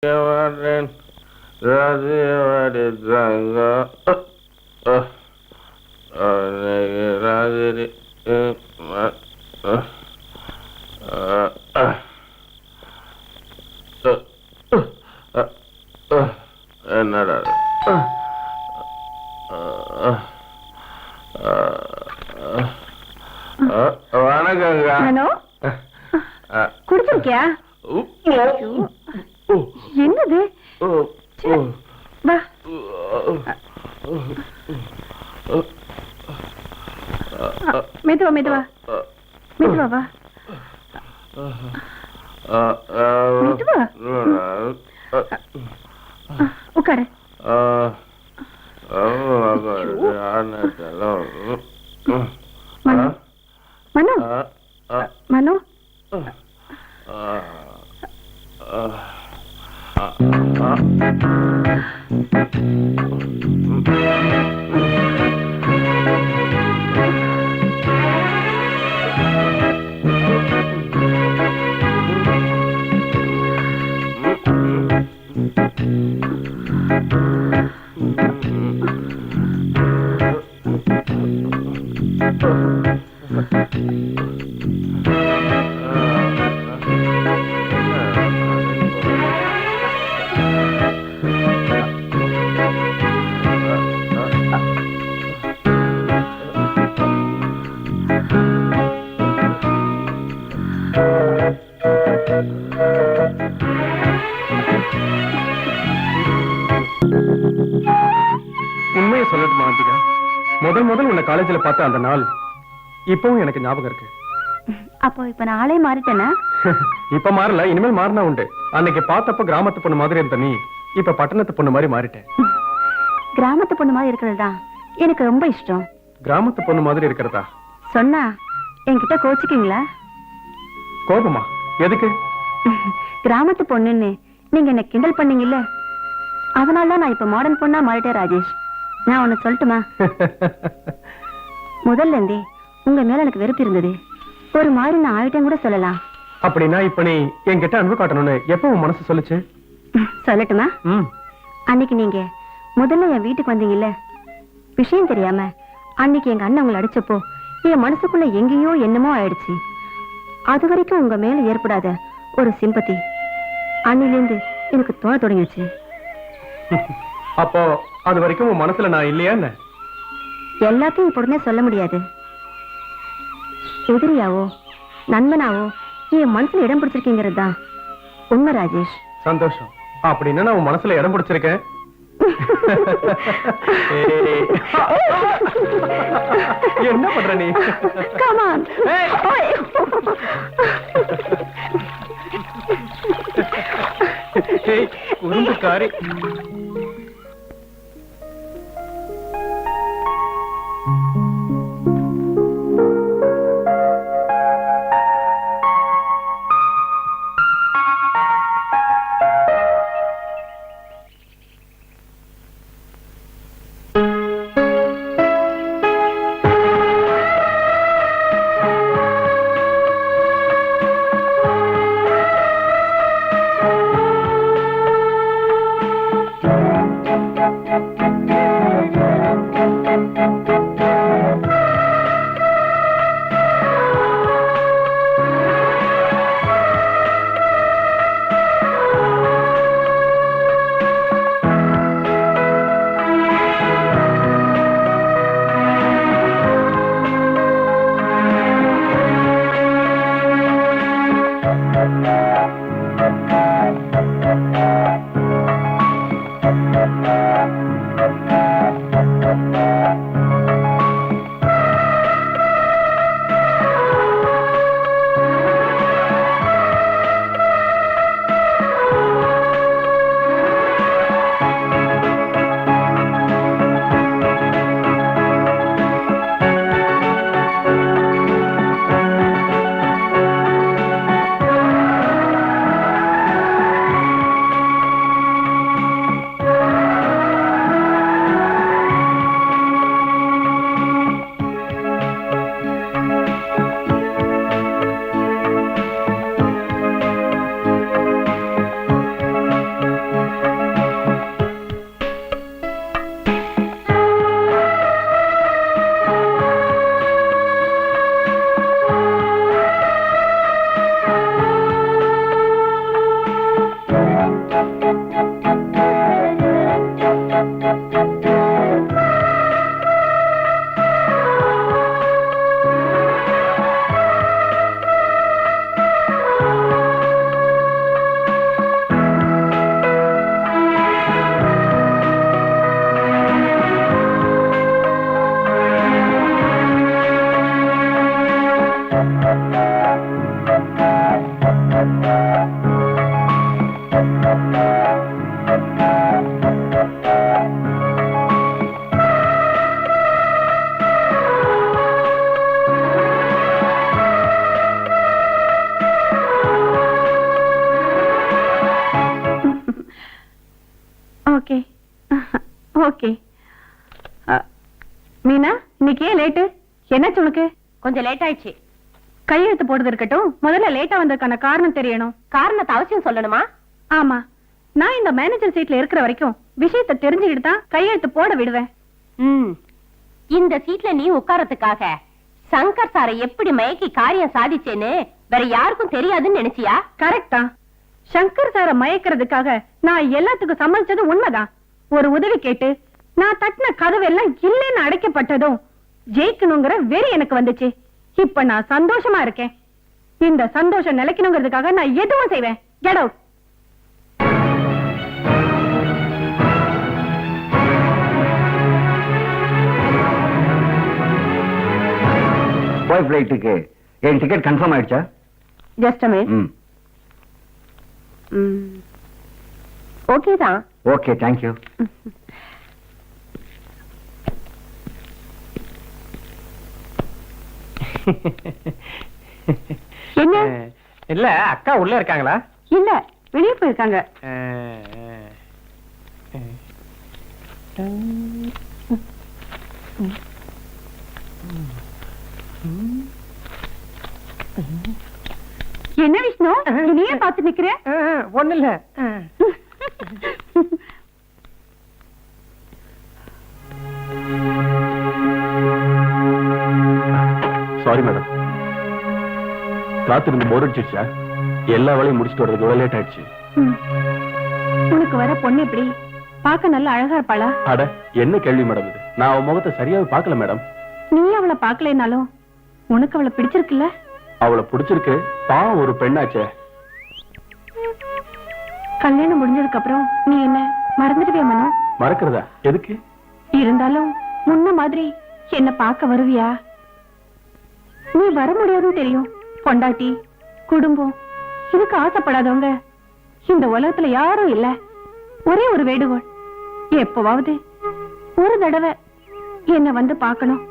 Kemarin Raji என்னடா வணக்கங்க. Hello, குடிச்சிருக்கியா? என்னது? மெதுவா மெதுவா மெதுவா வா. மெதுவா உட்காரு. மனோ மனோ மனோ உண்மையை சொல்லட்டுமா ஆண்டிகா, முதல் உன்னை காலேஜில் பார்த்த அந்த நாள் இப்பவும் எனக்கு ஞாபகம் இருக்கு. அப்போ இப்ப நான் ஆளே மாறிட்டேனா? இப்ப மாறல, இனிமேல் மாறினா உண்டு. அன்னைக்கு பார்த்தப்ப கிராமத்து பொண்ணு மாதிரி இருந்த நீ இப்ப பட்டணத்து பொண்ணு மாதிரி மாறிட்டேன். கிராமத்து பொண்ணு மாதிரி இருக்கிறது தான் எனக்கு ரொம்ப இஷ்டம். கிராமத்து பொண்ணு மாதிரி இருக்கிறதா சொன்னா என்கிட்ட கோச்சிக்கீங்களா? கோபமா? எதுக்கு? கிராமத்து பொண்ணுன்னு நீங்க என்ன கிண்டல் பண்ணீங்கல்ல, அதனாலதான் நான் இப்ப மாடர்ன் பொண்ணா மாறிட்டேன். ராஜேஷ், நான் ஒண்ணு சொல்லட்டுமா? முதல்ல இருந்தே உங்க மேல எனக்கு வெறுப்பு இருந்தது. ஒரு மாதிரி நான் ஆயிட்டேன் கூட சொல்லலாம். அப்படின்னா இப்ப நீ என்கிட்ட அன்பு காட்டணும்னு எப்ப உன் மனசு சொல்லுச்சு? சொல்லட்டுமா? அன்னைக்கு நீங்க முதல்ல என் வீட்டுக்கு வந்தீங்கல்ல, விஷயம் தெரியாம அன்னைக்கு எங்க அண்ணன் உங்களை அடிச்சப்போ என் மனசுக்குள்ள எங்கேயோ என்னமோ ஆயிடுச்சு. அது வரைக்கும் உங்க மேல ஏற்படாத ஒரு சிம்பத்தி அன்னிலிருந்து எனக்கு தோண தொடங்கிடுச்சு. அப்போ அது வரைக்கும் உன் மனசுல நான் இல்லையா என்ன? எல்லாத்தையும் இப்ப உடனே சொல்ல முடியாது. எதிரியாவோ நண்பனாவோ என் மனசுல இடம் பிடிச்சிருக்கீங்கிறது தான் உண்மை. ராஜேஷ், சந்தோஷம். அப்படின்னா நான் உன் மனசுல இடம் பிடிச்சிருக்கேன். என்ன பண்ற நீ? உருண்டுக்காரி. Okay okay. மீனா, இன்னைக்கு ஏன் லேட்டு? என்னாச்சு உனக்கு? கொஞ்சம் லேட் ஆயிடுச்சு. கையெழுத்து போடுறது இருக்கட்டும், முதல்ல லேட்டா வந்ததுக்கான காரணம் தெரியணும். காரணத்தை அவசியம் சொல்லணுமா? ஆமா, நான் இந்த மேனேஜர் சீட்ல இருக்கிற வரைக்கும் விஷயத்தை தெரிஞ்சுக்கிட்டு தான் கையெழுத்து போட விடுவேன். இந்த சீட்ல நீ உட்காரத்துக்காக சங்கர் சாரை எப்படி மயக்கி காரியம் சாதிச்சேன்னு வேற யாருக்கும் தெரியாதுன்னு நினைச்சியா? கரெக்ட் தான். சங்கர் சாரை மயக்கிறதுக்காக நான் எல்லாத்துக்கும் சம்மதிச்சது உண்மைதான். ஒரு உதவி கேட்டு நான் தட்டின கதவெல்லாம் இல்லைன்னு அடைக்கப்பட்டதும் ஜெயிக்கணுங்கிற வெறி எனக்கு வந்துச்சு. இப்ப நான் சந்தோஷமா இருக்கேன். இந்த சந்தோஷம் நிலைக்கணுங்கிறதுக்காக நான் எதுவும் செய்வேன். Get out. பாய் ஃபிளைட்டுக்கு என் டிக்கெட் கன்ஃபார்ம் ஆயிடுச்சா? Just a minute. ஓகே தான். Okay, thank you. என்ன? இல்ல, அக்கா உள்ள இருக்காங்களா? இல்ல, வெளியே போயிருக்காங்க. என்ன விஷ்ணு, நீயே பார்த்து நிக்கிற? ஒண்ணு இல்ல. சாரி மேடம், காத்திருந்து போர் அடிச்சிருச்சா? எல்லா வேலையும் முடிச்சுட்டு வர்றது லேட் ஆயிடுச்சு. உனக்கு வர பொண்ணு எப்படி? பார்க்க நல்ல அழகா இருப்பாளா? அட, என்ன கேள்வி மேடம் இது? நான் அவன் முகத்தை சரியாவே பார்க்கல மேடம். நீ அவளை பார்க்கலைனாலும் உனக்கு அவளை பிடிச்சிருக்குல்ல? அவளை பிடிச்சிருக்கு. பாவம், ஒரு பெண்ணாச்சே. கல்யாணம் முடிஞ்சதுக்கு அப்புறம் நீ என்ன மறந்துடுவே மனோ? மறக்கிறதா? எதுக்கு? இருந்தாலும் முன்ன மாதிரி என்ன பார்க்க வருவியா? நீ வர முடியாதுன்னு தெரியும். பொண்டாட்டி, குடும்பம், இதுக்கு ஆசைப்படாதவங்க இந்த உலகத்துல யாரும் இல்ல. ஒரே ஒரு வேண்டுகோள், எப்பவாவது ஒரு தடவை என்ன வந்து பார்க்கணும்.